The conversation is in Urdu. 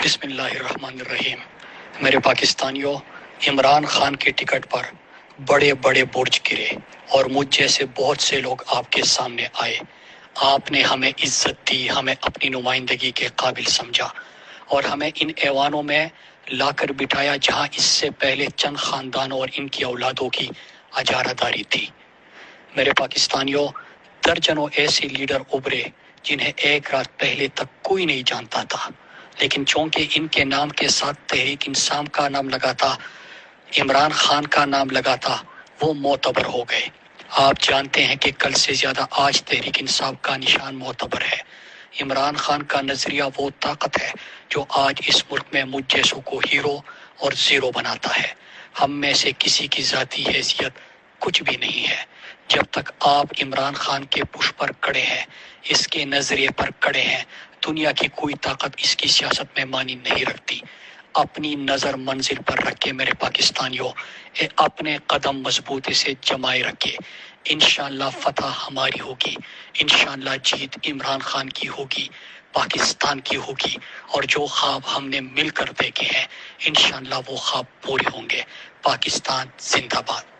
بسم اللہ الرحمن الرحیم۔ میرے پاکستانیوں، عمران خان کے ٹکٹ پر بڑے بڑے برج گرے اور مجھ جیسے بہت سے لوگ آپ کے سامنے آئے۔ آپ نے ہمیں عزت دی، ہمیں اپنی نمائندگی کے قابل سمجھا اور ہمیں ان ایوانوں میں لا کر بٹھایا جہاں اس سے پہلے چند خاندانوں اور ان کی اولادوں کی اجارہ داری تھی۔ میرے پاکستانیوں، درجنوں ایسے لیڈر ابھرے جنہیں ایک رات پہلے تک کوئی نہیں جانتا تھا، لیکن چونکہ ان کے نام کے ساتھ تحریک انصاف کا نام لگا تھا، عمران خان کا نام لگا تھا، وہ معتبر ہو گئے۔ آپ جانتے ہیں کہ کل سے زیادہ آج تحریک انصاف کا نشان معتبر ہے۔ عمران خان کا نظریہ وہ طاقت ہے جو آج اس ملک میں مجھ جیسوں کو ہیرو اور زیرو بناتا ہے۔ ہم میں سے کسی کی ذاتی حیثیت کچھ بھی نہیں ہے۔ جب تک آپ عمران خان کے پش پر کڑے ہیں، اس کے نظریے پر کڑے ہیں، دنیا کی کوئی طاقت اس کی سیاست میں معنی نہیں رکھتی۔ اپنی نظر منزل پر رکھے میرے پاکستانیوں، اپنے قدم مضبوطی سے جمائے رکھے۔ انشاءاللہ فتح ہماری ہوگی، انشاءاللہ جیت عمران خان کی ہوگی، پاکستان کی ہوگی، اور جو خواب ہم نے مل کر دیکھے ہیں انشاءاللہ وہ خواب پورے ہوں گے۔ پاکستان زندہ باد۔